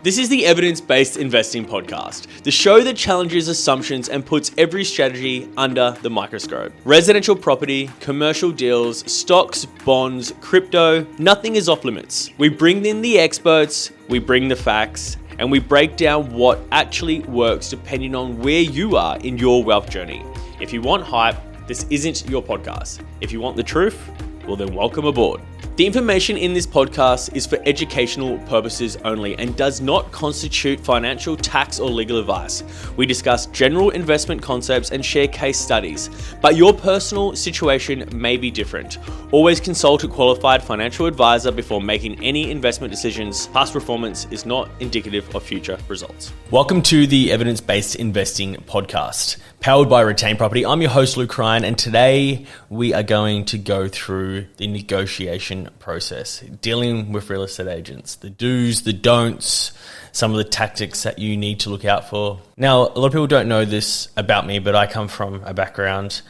This is the Evidence-Based Investing Podcast, the show that challenges assumptions and puts every strategy under the microscope. Residential property, commercial deals, stocks, bonds, crypto, nothing is off limits. We bring in the experts, we bring the facts, and we break down what actually works depending on where you are in your wealth journey. If you want hype, this isn't your podcast. If you want the truth, well then welcome aboard. The information in this podcast is for educational purposes only and does not constitute financial, tax, or legal advice. We discuss general investment concepts and share case studies, but your personal situation may be different. Always consult a qualified financial advisor before making any investment decisions. Past performance is not indicative of future results. Welcome to the Evidence-Based Investing Podcast, powered by Retain Property. I'm your host, Luke Ryan, and today we are going to go through the negotiation process, dealing with real estate agents, the do's, the don'ts, some of the tactics that you need to look out for. Now, a lot of people don't know this about me, but I come from a background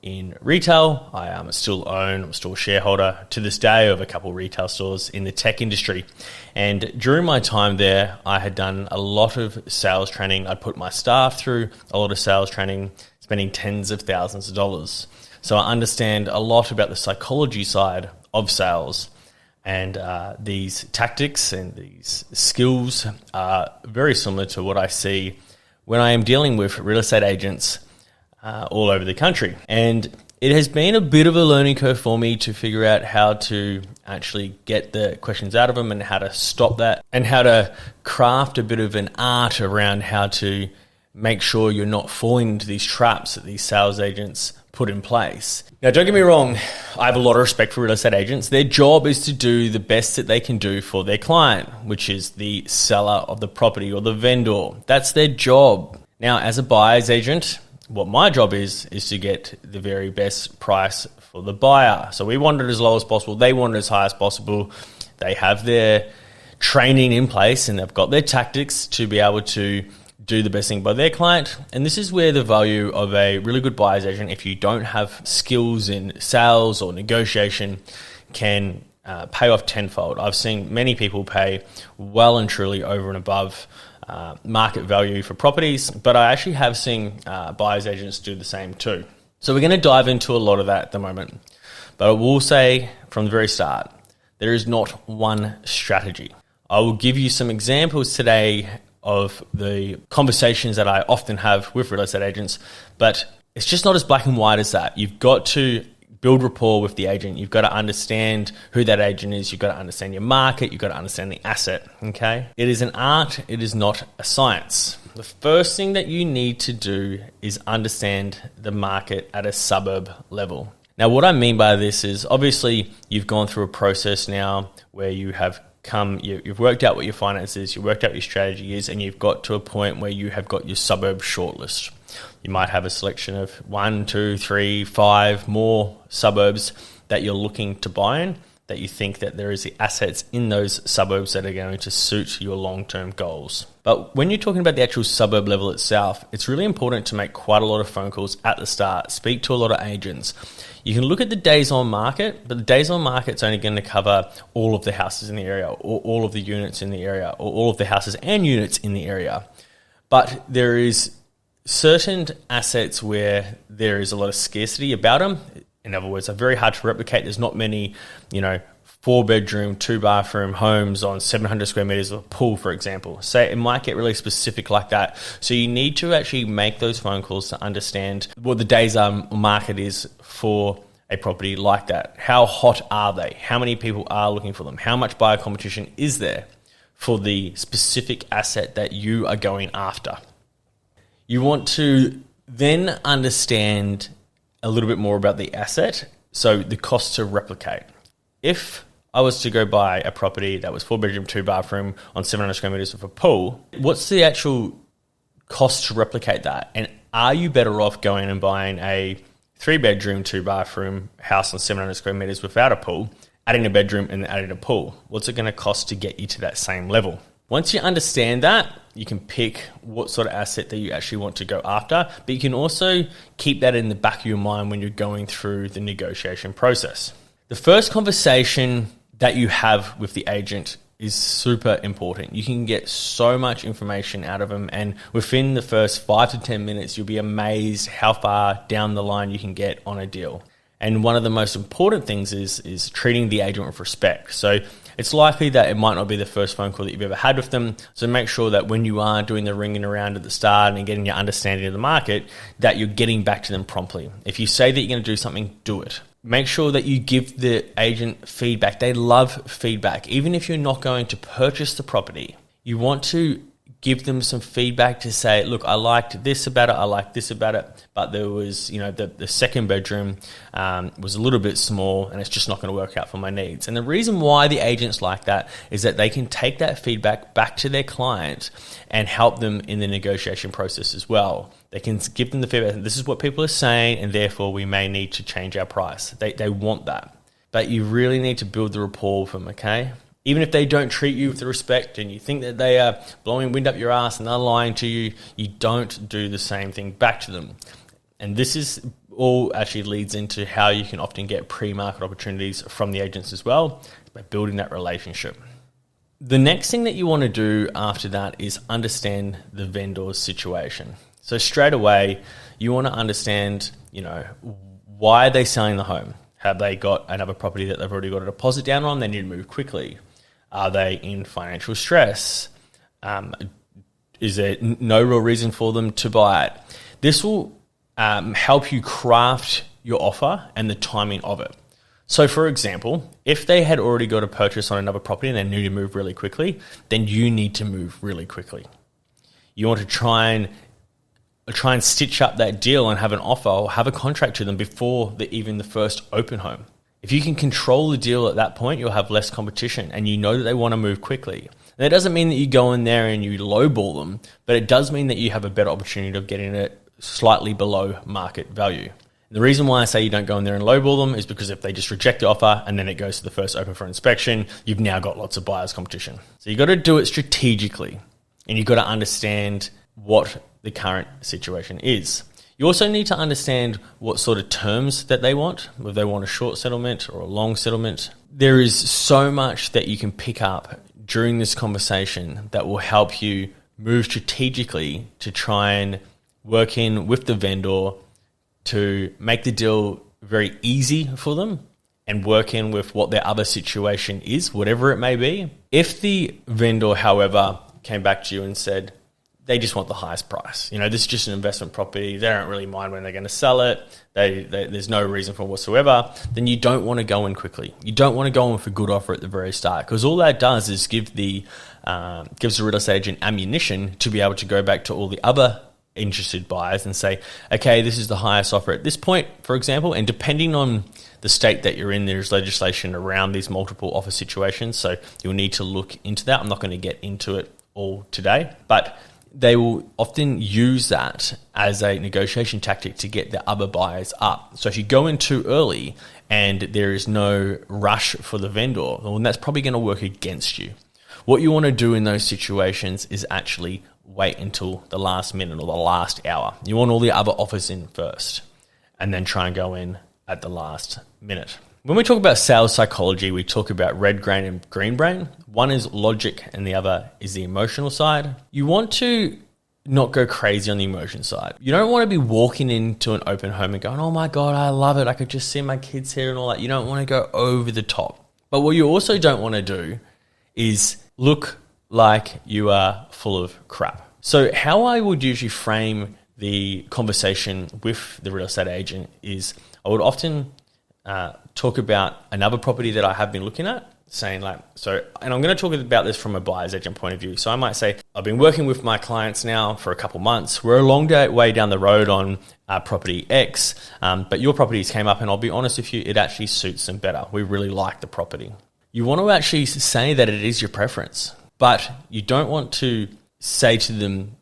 in retail. I'm still a shareholder to this day of a couple of retail stores in the tech industry. And during my time there, I had done a lot of sales training. I'd put my staff through a lot of sales training, spending tens of thousands of dollars. So I understand a lot about the psychology side of sales, and these tactics and these skills are very similar to what I see when I am dealing with real estate agents all over the country. And it has been a bit of a learning curve for me to figure out how to actually get the questions out of them and how to stop that and how to craft a bit of an art around how to make sure you're not falling into these traps that these sales agents put in place. Now, don't get me wrong, I have a lot of respect for real estate agents. Their job is to do the best that they can do for their client, which is the seller of the property or the vendor. That's their job. Now, as a buyer's agent, what my job is to get the very best price for the buyer. So we want it as low as possible. They want it as high as possible. They have their training in place and they've got their tactics to be able to do the best thing by their client. And this is where the value of a really good buyer's agent, if you don't have skills in sales or negotiation, can pay off tenfold. I've seen many people pay well and truly over and above market value for properties, but I actually have seen buyer's agents do the same too. So we're going to dive into a lot of that at the moment. But I will say from the very start, there is not one strategy. I will give you some examples today of the conversations that I often have with real estate agents, but it's just not as black and white as that. You've got to build rapport with the agent. You've got to understand who that agent is. You've got to understand your market. You've got to understand the asset, okay? It is an art. It is not a science. The first thing that you need to do is understand the market at a suburb level. Now, what I mean by this is obviously you've gone through a process now where you have you've worked out what your finance is, you've worked out what your strategy is, and you've got to a point where you have got your suburb shortlist. You might have a selection of 1, 2, 3, 5 more suburbs that you're looking to buy in, that you think that there is the assets in those suburbs that are going to suit your long-term goals. But when you're talking about the actual suburb level itself, it's really important to make quite a lot of phone calls at the start, speak to a lot of agents. You can look at the days on market, but the days on market is only going to cover all of the houses in the area or all of the units in the area or all of the houses and units in the area. But there is certain assets where there is a lot of scarcity about them. In other words, they're very hard to replicate. There's not many, 4-bedroom, 2-bathroom homes on 700 square meters of a pool, for example. So it might get really specific like that. So you need to actually make those phone calls to understand what the days on market is for a property like that. How hot are they? How many people are looking for them? How much buyer competition is there for the specific asset that you are going after? You want to then understand a little bit more about the asset, so the cost to replicate. If I was to go buy a property that was 4-bedroom, 2-bathroom on 700 square meters with a pool, what's the actual cost to replicate that? And are you better off going and buying a 3-bedroom, 2-bathroom house on 700 square meters without a pool, adding a bedroom and adding a pool? What's it going to cost to get you to that same level? Once you understand that, you can pick what sort of asset that you actually want to go after, but you can also keep that in the back of your mind when you're going through the negotiation process. The first conversation that you have with the agent is super important. You can get so much information out of them, and within the first 5 to 10 minutes, you'll be amazed how far down the line you can get on a deal. And one of the most important things is treating the agent with respect. So it's likely that it might not be the first phone call that you've ever had with them. So make sure that when you are doing the ringing around at the start and getting your understanding of the market, that you're getting back to them promptly. If you say that you're going to do something, do it. Make sure that you give the agent feedback. They love feedback. Even if you're not going to purchase the property, you want to give them some feedback to say, look, I liked this about it, I liked this about it, but there was, the second bedroom was a little bit small and it's just not going to work out for my needs. And the reason why the agents like that is that they can take that feedback back to their client and help them in the negotiation process as well. They can give them the feedback, this is what people are saying, and therefore we may need to change our price. They want that. But you really need to build the rapport with them, okay? Even if they don't treat you with the respect and you think that they are blowing wind up your ass and they're lying to you, you don't do the same thing back to them. And this is all actually leads into how you can often get pre-market opportunities from the agents as well, by building that relationship. The next thing that you want to do after that is understand the vendor's situation. So straight away, you want to understand, why are they selling the home? Have they got another property that they've already got a deposit down on? They need to move quickly. Are they in financial stress? Is there no real reason for them to buy it? This will help you craft your offer and the timing of it. So for example, if they had already got a purchase on another property and they need to move really quickly, then you need to move really quickly. You want to try and stitch up that deal and have an offer or have a contract to them before even the first open home. If you can control the deal at that point, you'll have less competition and you know that they want to move quickly. And that doesn't mean that you go in there and you lowball them, but it does mean that you have a better opportunity of getting it slightly below market value. And the reason why I say you don't go in there and lowball them is because if they just reject the offer and then it goes to the first open for inspection, you've now got lots of buyers competition. So you've got to do it strategically and you've got to understand what the current situation is. You also need to understand what sort of terms that they want, whether they want a short settlement or a long settlement. There is so much that you can pick up during this conversation that will help you move strategically to try and work in with the vendor to make the deal very easy for them and work in with what their other situation is, whatever it may be. If the vendor, however, came back to you and said, they just want the highest price. This is just an investment property. They don't really mind when they're going to sell it. There's no reason for it whatsoever. Then you don't want to go in quickly. You don't want to go in with a good offer at the very start because all that does is gives the real estate agent ammunition to be able to go back to all the other interested buyers and say, okay, this is the highest offer at this point, for example. And depending on the state that you're in, there's legislation around these multiple offer situations. So you'll need to look into that. I'm not going to get into it all today, but they will often use that as a negotiation tactic to get the other buyers up. So if you go in too early and there is no rush for the vendor, well, that's probably going to work against you. What you want to do in those situations is actually wait until the last minute or the last hour. You want all the other offers in first and then try and go in at the last minute. When we talk about sales psychology, we talk about red brain and green brain. One is logic and the other is the emotional side. You want to not go crazy on the emotion side. You don't want to be walking into an open home and going, oh my God, I love it. I could just see my kids here and all that. You don't want to go over the top. But what you also don't want to do is look like you are full of crap. So how I would usually frame the conversation with the real estate agent is I would often talk about another property that I have been looking at, saying and I'm going to talk about this from a buyer's agent point of view. So I might say, I've been working with my clients now for a couple months. We're a long way down the road on property X, but your properties came up and I'll be honest with you, it actually suits them better. We really like the property. You want to actually say that it is your preference, but you don't want to say to them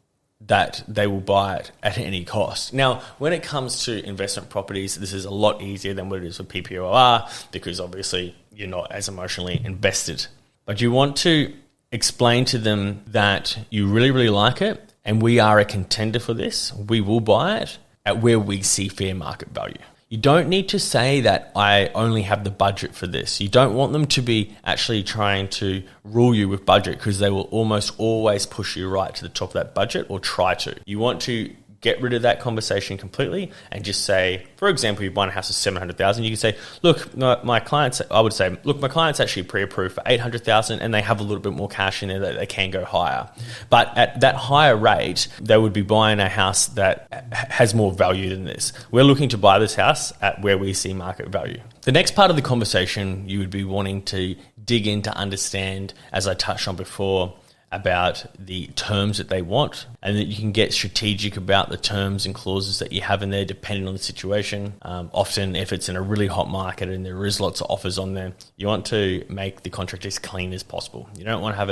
that they will buy it at any cost. Now, when it comes to investment properties, this is a lot easier than what it is for PPOR because obviously you're not as emotionally invested. But you want to explain to them that you really, really like it and we are a contender for this. We will buy it at where we see fair market value. You don't need to say that I only have the budget for this. You don't want them to be actually trying to rule you with budget, because they will almost always push you right to the top of that budget, or try to. You want to get rid of that conversation completely and just say, for example, you buy a house of 700,000. You can say, look, my clients, I would say, look, my client's actually pre-approved for 800,000 and they have a little bit more cash in there that they can go higher. But at that higher rate, they would be buying a house that has more value than this. We're looking to buy this house at where we see market value. The next part of the conversation you would be wanting to dig in to understand, as I touched on before, about the terms that they want, and that you can get strategic about the terms and clauses that you have in there depending on the situation. Often if it's in a really hot market and there is lots of offers on there, you want to make the contract as clean as possible. You don't want to have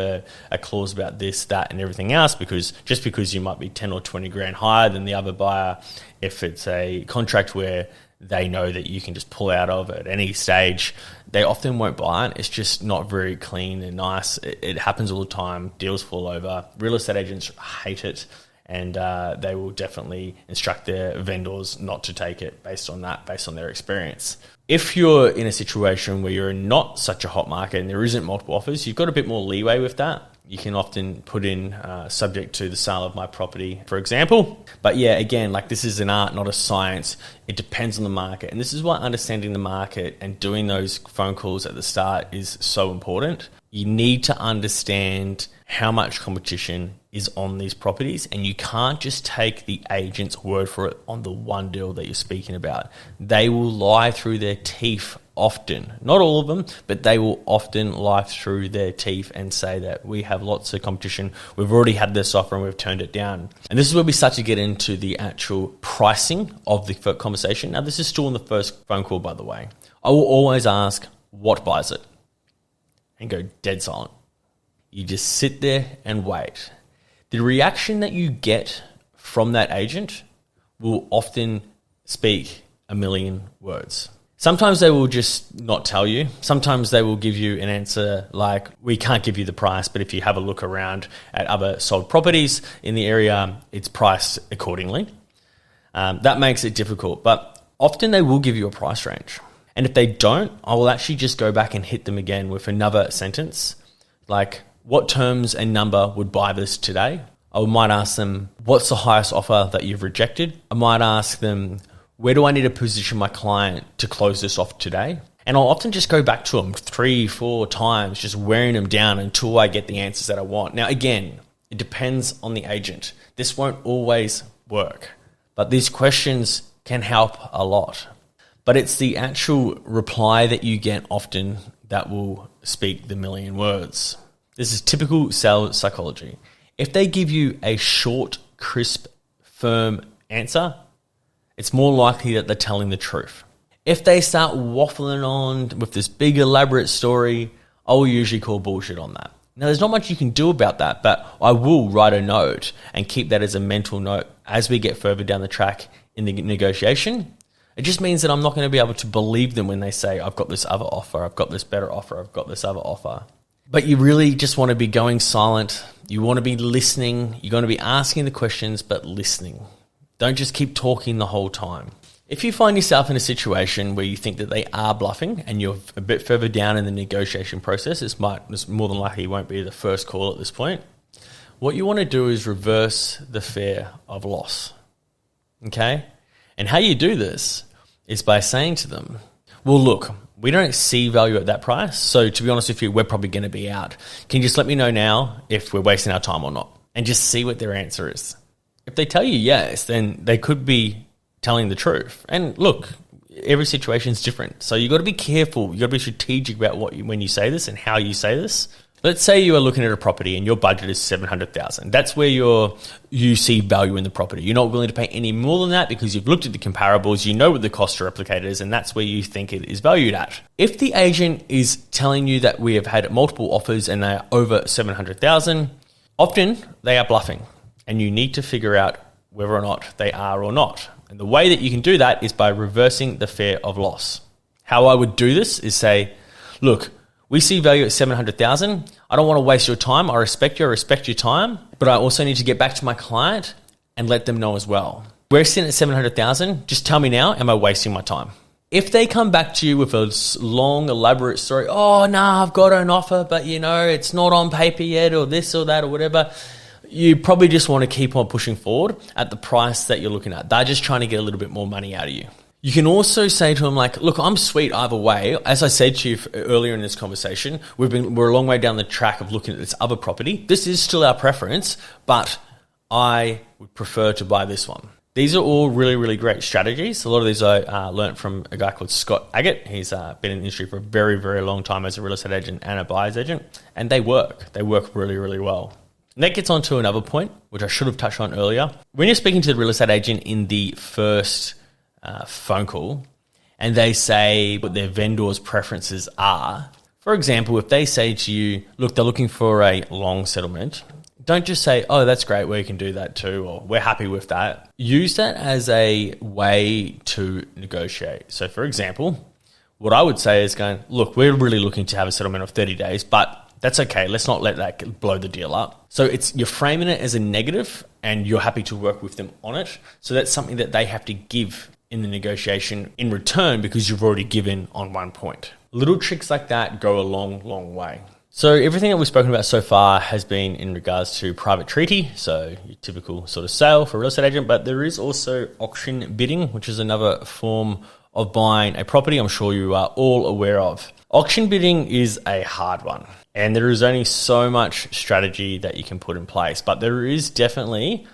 a clause about this, that and everything else, because just because you might be 10 or 20 grand higher than the other buyer, if it's a contract where they know that you can just pull out of at any stage, they often won't buy it. It's just not very clean and nice. It happens all the time. Deals fall over. Real estate agents hate it, and they will definitely instruct their vendors not to take it based on their experience. If you're in a situation where you're in not such a hot market and there isn't multiple offers, you've got a bit more leeway with that. You can often put in subject to the sale of my property, for example. But yeah, again, like, this is an art, not a science. It depends on the market. And this is why understanding the market and doing those phone calls at the start is so important. You need to understand how much competition is on these properties, and you can't just take the agent's word for it on the one deal that you're speaking about. They will lie through their teeth often. Not all of them, but they will often lie through their teeth and say that we have lots of competition, we've already had this offer and we've turned it down. And this is where we start to get into the actual pricing of the conversation. Now, this is still in the first phone call, by the way. I will always ask, what buys it? And go dead silent. You just sit there and wait. The reaction that you get from that agent will often speak a million words. Sometimes they will just not tell you. Sometimes they will give you an answer like, we can't give you the price, but if you have a look around at other sold properties in the area, it's priced accordingly. That makes it difficult, but often they will give you a price range. And if they don't, I will actually just go back and hit them again with another sentence, like, what terms and number would buy this today? I might ask them, what's the highest offer that you've rejected? I might ask them, where do I need to position my client to close this off today? And I'll often just go back to them 3-4 times, just wearing them down until I get the answers that I want. Now, again, it depends on the agent. This won't always work, but these questions can help a lot. But it's the actual reply that you get often that will speak the million words. This is typical sales psychology. If they give you a short, crisp, firm answer, it's more likely that they're telling the truth. If they start waffling on with this big elaborate story, I will usually call bullshit on that. Now, there's not much you can do about that, but I will write a note and keep that as a mental note as we get further down the track in the negotiation. It just means that I'm not going to be able to believe them when they say, I've got this other offer, I've got this better offer, I've got this other offer. But you really just want to be going silent. You want to be listening. You're going to be asking the questions, but listening. Don't just keep talking the whole time. If you find yourself in a situation where you think that they are bluffing and you're a bit further down in the negotiation process, this more than likely won't be the first call at this point. What you want to do is reverse the fear of loss. Okay? And how you do this is by saying to them, well, look, we don't see value at that price. So to be honest with you, we're probably going to be out. Can you just let me know now if we're wasting our time or not? And just see what their answer is. If they tell you yes, then they could be telling the truth. And look, every situation is different. So you've got to be careful. You've got to be strategic about when you say this and how you say this. Let's say you are looking at a property and your budget is $700,000. That's where you see value in the property. You're not willing to pay any more than that because you've looked at the comparables, you know what the cost to replicate is, and that's where you think it is valued at. If the agent is telling you that we have had multiple offers and they are over $700,000, often they are bluffing, and you need to figure out whether or not they are or not. And the way that you can do that is by reversing the fear of loss. How I would do this is say, look, we see value at $700,000. I don't want to waste your time. I respect you. I respect your time. But I also need to get back to my client and let them know as well. We're sitting at 700,000. Just tell me now, am I wasting my time? If they come back to you with a long, elaborate story, oh, no, I've got an offer, but, it's not on paper yet, or this or that or whatever, you probably just want to keep on pushing forward at the price that you're looking at. They're just trying to get a little bit more money out of you. You can also say to them, like, look, I'm sweet either way. As I said to you earlier in this conversation, we're a long way down the track of looking at this other property. This is still our preference, but I would prefer to buy this one. These are all really, really great strategies. A lot of these I learned from a guy called Scott Agate. He's been in the industry for a very, very long time as a real estate agent and a buyer's agent, and they work. They work really, really well. And that gets on to another point, which I should have touched on earlier. When you're speaking to the real estate agent in the first phone call, and they say what their vendor's preferences are, for example, if they say to you, look, they're looking for a long settlement, don't just say, oh, that's great, we can do that too, or we're happy with that. Use that as a way to negotiate. So for example, what I would say is going, look, we're really looking to have a settlement of 30 days, but that's okay. Let's not let that blow the deal up. So you're framing it as a negative and you're happy to work with them on it. So that's something that they have to give in the negotiation in return because you've already given on one point. Little tricks like that go a long, long way. So everything that we've spoken about so far has been in regards to private treaty, so your typical sort of sale for a real estate agent, but there is also auction bidding, which is another form of buying a property I'm sure you are all aware of. Auction bidding is a hard one, and there is only so much strategy that you can put in place, but there is definitely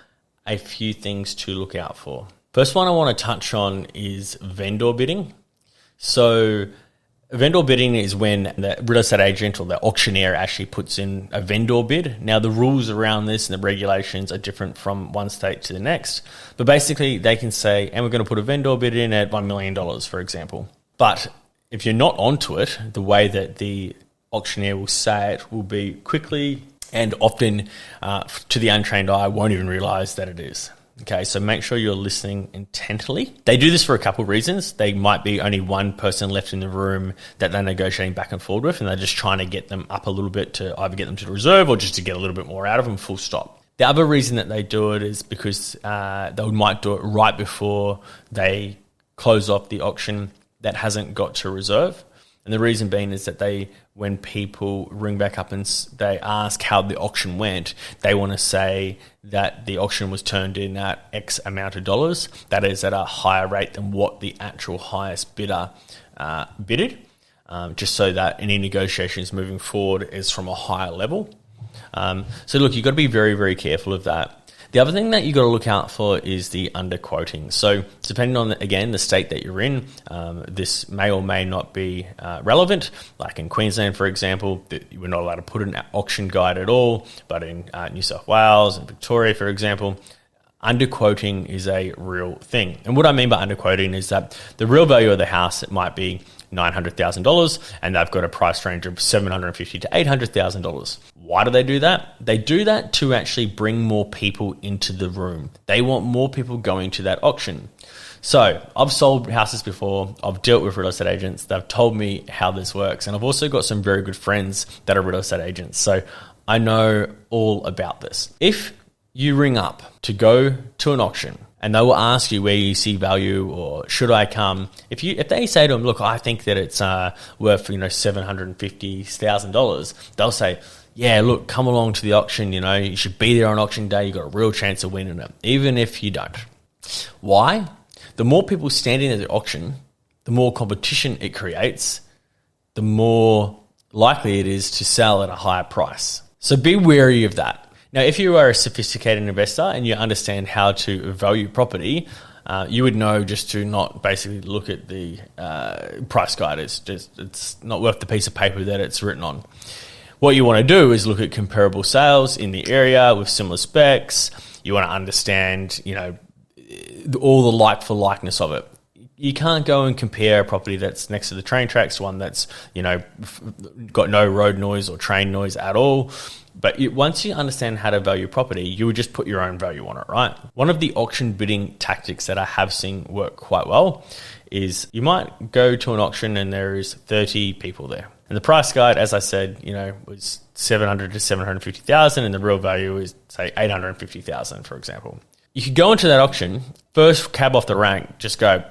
a few things to look out for. First one I want to touch on is vendor bidding. So vendor bidding is when the real estate agent or the auctioneer actually puts in a vendor bid. Now, the rules around this and the regulations are different from one state to the next. But basically, they can say, and we're going to put a vendor bid in at $1 million, for example. But if you're not onto it, the way that the auctioneer will say it will be quickly and often to the untrained eye won't even realize that it is. Okay, so make sure you're listening intently. They do this for a couple of reasons. They might be only one person left in the room that they're negotiating back and forward with, and they're just trying to get them up a little bit to either get them to the reserve or just to get a little bit more out of them, full stop. The other reason that they do it is because they might do it right before they close off the auction that hasn't got to reserve. And the reason being is that when people ring back up and they ask how the auction went, they want to say that the auction was turned in at X amount of dollars. That is at a higher rate than what the actual highest bidder bidded, just so that any negotiations moving forward is from a higher level. So look, you've got to be very, very careful of that. The other thing that you've got to look out for is the underquoting. So depending on, again, the state that you're in, this may or may not be relevant. Like in Queensland, for example, we're not allowed to put an auction guide at all. But in New South Wales and Victoria, for example, underquoting is a real thing. And what I mean by underquoting is that the real value of the house, it might be $900,000 and they've got a price range of $750,000 to $800,000. Why do they do that? They do that to actually bring more people into the room. They want more people going to that auction. So I've sold houses before. I've dealt with real estate agents. They've told me how this works. And I've also got some very good friends that are real estate agents. So I know all about this. If you ring up to go to an auction and they will ask you where you see value or should I come, if they say to them, look, I think that it's worth $750,000, they'll say, yeah, look, come along to the auction, you should be there on auction day, you've got a real chance of winning it, even if you don't. Why? The more people standing at the auction, the more competition it creates, the more likely it is to sell at a higher price. So be wary of that. Now, if you are a sophisticated investor and you understand how to value property, you would know just to not basically look at the price guide. It's not worth the piece of paper that it's written on. What you want to do is look at comparable sales in the area with similar specs. You want to understand, all the like for likeness of it. You can't go and compare a property that's next to the train tracks to one that's, got no road noise or train noise at all. But once you understand how to value property, you would just put your own value on it, right? One of the auction bidding tactics that I have seen work quite well is you might go to an auction and there is 30 people there. And the price guide, as I said, was $700,000 to $750,000, and the real value is, say, $850,000, for example. You could go into that auction, first cab off the rank, just go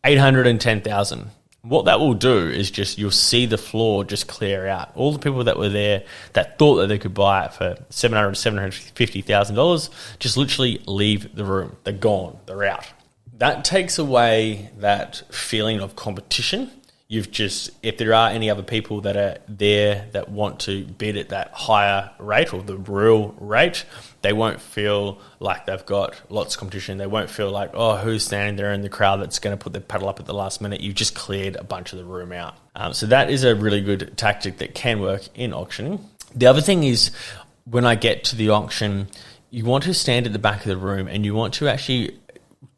810,000. What that will do is just you'll see the floor just clear out. All the people that were there that thought that they could buy it for $750,000 just literally leave the room. They're gone. They're out. That takes away that feeling of competition. If there are any other people that are there that want to bid at that higher rate or the real rate, they won't feel like they've got lots of competition. They won't feel like, oh, who's standing there in the crowd that's going to put their paddle up at the last minute? You've just cleared a bunch of the room out. So that is a really good tactic that can work in auctioning. The other thing is when I get to the auction, you want to stand at the back of the room and you want to actually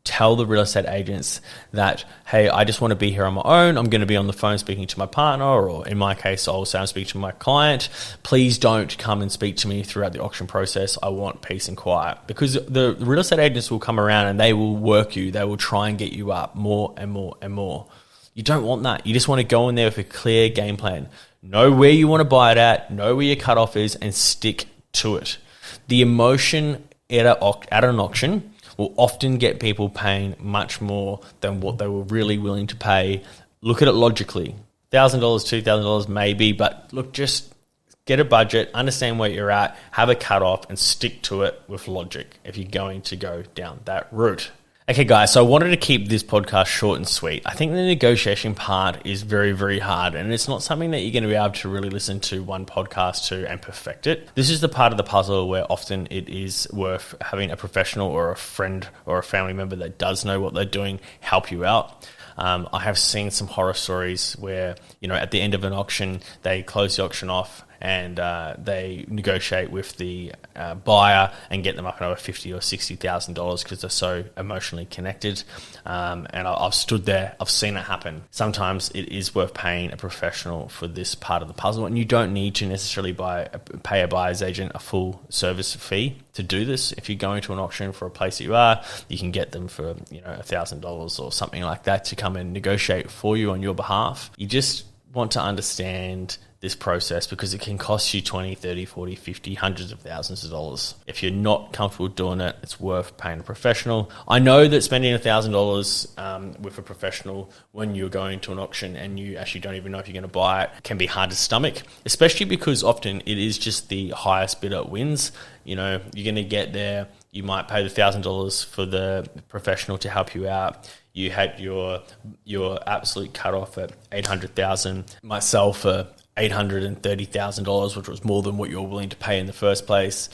tell the real estate agents that, hey, I just want to be here on my own. I'm going to be on the phone speaking to my partner, or in my case, I'll say I'm speaking to my client. Please don't come and speak to me throughout the auction process. I want peace and quiet. Because the real estate agents will come around and they will work you. They will try and get you up more and more and more. You don't want that. You just want to go in there with a clear game plan. Know where you want to buy it at, know where your cutoff is, and stick to it. The emotion at an auction will often get people paying much more than what they were really willing to pay. Look at it logically. $1,000, $2,000 maybe, but look, just get a budget, understand where you're at, have a cutoff, and stick to it with logic if you're going to go down that route. Okay, guys, so I wanted to keep this podcast short and sweet. I think the negotiation part is very, very hard, and it's not something that you're going to be able to really listen to one podcast to and perfect it. This is the part of the puzzle where often it is worth having a professional or a friend or a family member that does know what they're doing help you out. I have seen some horror stories where, at the end of an auction, they close the auction off and they negotiate with the buyer and get them up another $50,000 or $60,000 because they're so emotionally connected. And I've stood there, I've seen it happen. Sometimes it is worth paying a professional for this part of the puzzle, and you don't need to necessarily pay a buyer's agent a full service fee to do this. If you're going to an auction for a place that you can get them for $1,000 or something like that to come and negotiate for you on your behalf. You just want to understand this process because it can cost you 20, 30, 40, 50, hundreds of thousands of dollars. If you're not comfortable doing it, it's worth paying a professional. I know that spending $1,000 with a professional when you're going to an auction and you actually don't even know if you're going to buy it can be hard to stomach, especially because often it is just the highest bidder wins. You're going to get there, you might pay the $1,000 for the professional to help you out. You had your absolute cutoff at $800,000. Myself for $830,000, which was more than what you're willing to pay in the first place.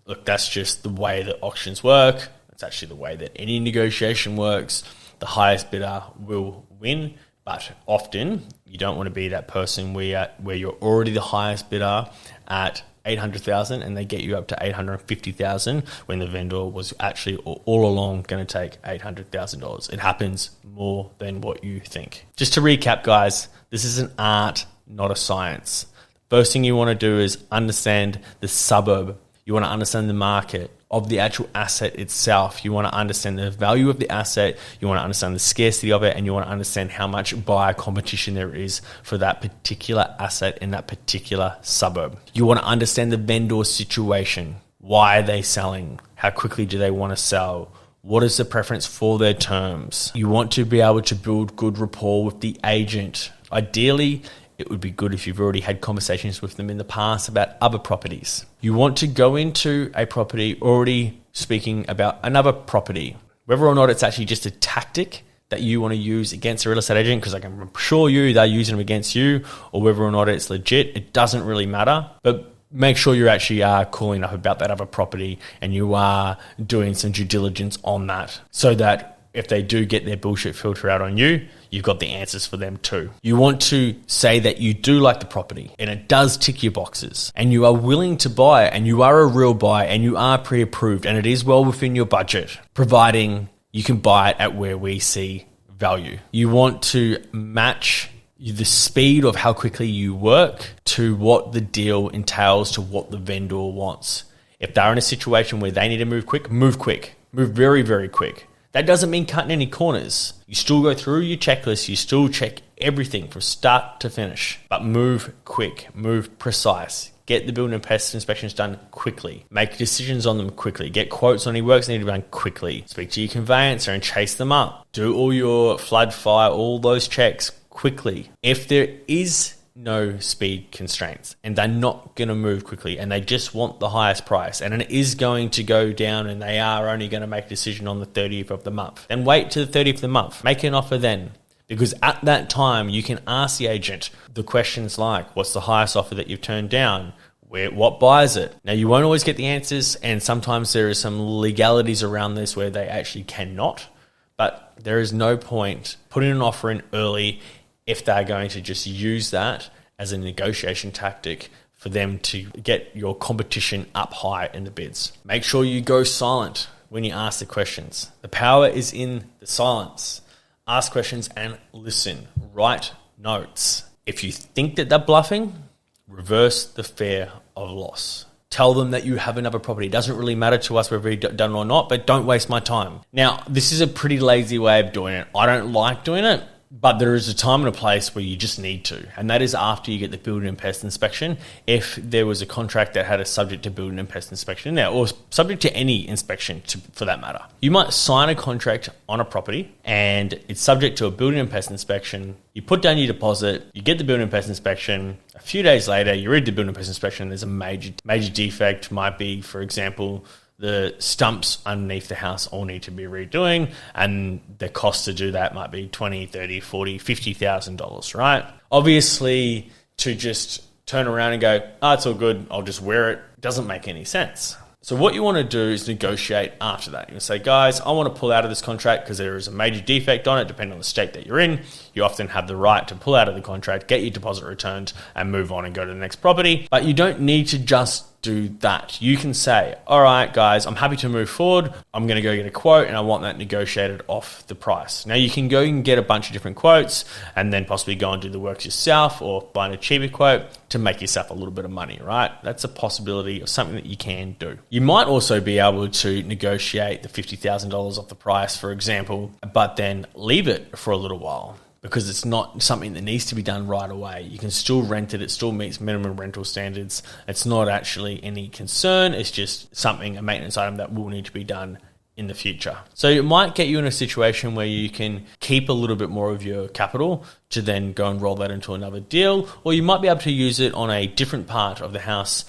Look, that's just the way that auctions work. It's actually the way that any negotiation works. The highest bidder will win, but often you don't want to be that person where you're already the highest bidder at $800,000 and they get you up to $850,000 when the vendor was actually all along going to take $800,000. It happens more than what you think. Just to recap, guys, this is an art, not a science. First thing you want to do is understand the suburb. You want to understand the market of the actual asset itself. You want to understand the value of the asset. You want to understand the scarcity of it, and you want to understand how much buyer competition there is for that particular asset in that particular suburb. You want to understand the vendor situation. Why are they selling? How quickly do they want to sell? What is the preference for their terms? You want to be able to build good rapport with the agent. Ideally, it would be good if you've already had conversations with them in the past about other properties. You want to go into a property already speaking about another property, whether or not it's actually just a tactic that you want to use against a real estate agent, because I can assure you they're using them against you, or whether or not it's legit, it doesn't really matter. But make sure you actually are calling up about that other property and you are doing some due diligence on that, so that if they do get their bullshit filter out on you, you've got the answers for them too. You want to say that you do like the property and it does tick your boxes and you are willing to buy it and you are a real buyer and you are pre-approved and it is well within your budget, providing you can buy it at where we see value. You want to match the speed of how quickly you work to what the deal entails, to what the vendor wants. If they're in a situation where they need to move quick, move very, very quick. That doesn't mean cutting any corners. You still go through your checklist. You still check everything from start to finish. But move quick, move precise. Get the building and pest inspections done quickly. Make decisions on them quickly. Get quotes on any works that need to be done quickly. Speak to your conveyancer and chase them up. Do all your flood, fire, all those checks quickly. If there is no speed constraints and they're not going to move quickly and they just want the highest price and it is going to go down and they are only going to make a decision on the 30th of the month, then wait to the 30th of the month. Make an offer then. Because at that time, you can ask the agent the questions like, what's the highest offer that you've turned down? What buys it? Now, you won't always get the answers, and sometimes there are some legalities around this where they actually cannot, but there is no point putting an offer in early if they're going to just use that as a negotiation tactic for them to get your competition up high in the bids. Make sure you go silent when you ask the questions. The power is in the silence. Ask questions and listen. Write notes. If you think that they're bluffing, reverse the fear of loss. Tell them that you have another property. It doesn't really matter to us whether you've done it or not, but don't waste my time. Now, this is a pretty lazy way of doing it. I don't like doing it, but there is a time and a place where you just need to, and that is after you get the building and pest inspection. If there was a contract that had a subject to building and pest inspection there, or subject to any inspection for that matter, you might sign a contract on a property and it's subject to a building and pest inspection. You put down your deposit, you get the building and pest inspection. A few days later, you read the building and pest inspection. There's a major defect. Might be, for example, the stumps underneath the house all need to be redoing, and the cost to do that might be $20,000, $30,000, $40,000, $50,000, right? Obviously, to just turn around and go, it's all good, I'll just wear it, doesn't make any sense. So what you want to do is negotiate after that. You say, guys, I want to pull out of this contract because there is a major defect on it, depending on the state that you're in. You often have the right to pull out of the contract, get your deposit returned, and move on and go to the next property. But you don't need to just do that. You can say, all right, guys, I'm happy to move forward. I'm going to go get a quote and I want that negotiated off the price. Now, you can go and get a bunch of different quotes and then possibly go and do the works yourself or find a cheaper quote to make yourself a little bit of money, right? That's a possibility of something that you can do. You might also be able to negotiate the $50,000 off the price, for example, but then leave it for a little while, because it's not something that needs to be done right away. You can still rent it. It still meets minimum rental standards. It's not actually any concern. It's just a maintenance item that will need to be done in the future. So it might get you in a situation where you can keep a little bit more of your capital to then go and roll that into another deal, or you might be able to use it on a different part of the house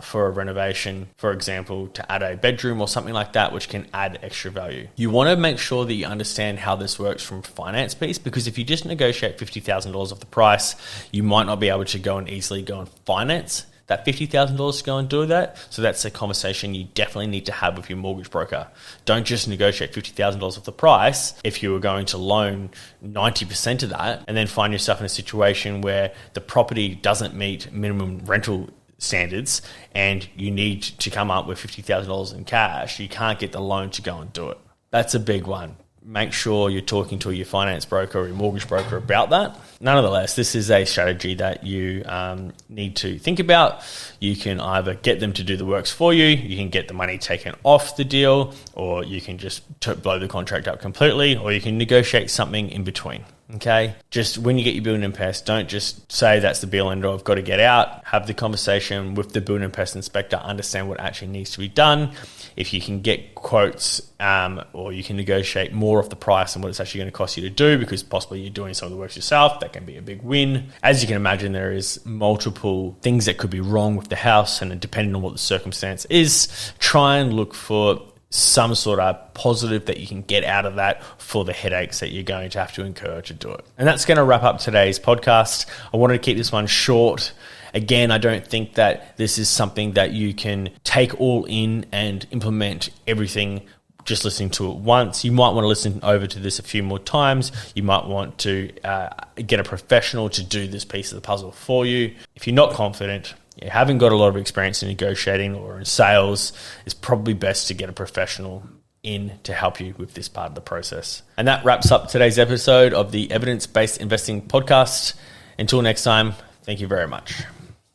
for a renovation, for example, to add a bedroom or something like that, which can add extra value. You want to make sure that you understand how this works from a finance piece, because if you just negotiate $50,000 off the price, you might not be able to go and easily go and finance that $50,000 to go and do that. So that's a conversation you definitely need to have with your mortgage broker. Don't just negotiate $50,000 off the price if you were going to loan 90% of that and then find yourself in a situation where the property doesn't meet minimum rental standards and you need to come up with $50,000 in cash. You can't get the loan to go and do it. That's a big one. Make sure you're talking to your finance broker or your mortgage broker about that. Nonetheless, this is a strategy that you need to think about. You can either get them to do the works for you, you can get the money taken off the deal, or you can just blow the contract up completely, or you can negotiate something in between. Okay, just when you get your building and pest, don't just say that's the be all end all, I've got to get out. Have the conversation with the building and pest inspector, understand what actually needs to be done. If you can get quotes or you can negotiate more of the price and what it's actually going to cost you to do, because possibly you're doing some of the works yourself, that can be a big win. As you can imagine, there is multiple things that could be wrong with the house, and depending on what the circumstance is, try and look for some sort of positive that you can get out of that for the headaches that you're going to have to incur to do it. And that's going to wrap up today's podcast. I wanted to keep this one short. Again, I don't think that this is something that you can take all in and implement everything just listening to it once. You might want to listen over to this a few more times. You might want to get a professional to do this piece of the puzzle for you. If you're not confident, you haven't got a lot of experience in negotiating or in sales, it's probably best to get a professional in to help you with this part of the process. And that wraps up today's episode of the Evidence-Based Investing Podcast. Until next time, thank you very much.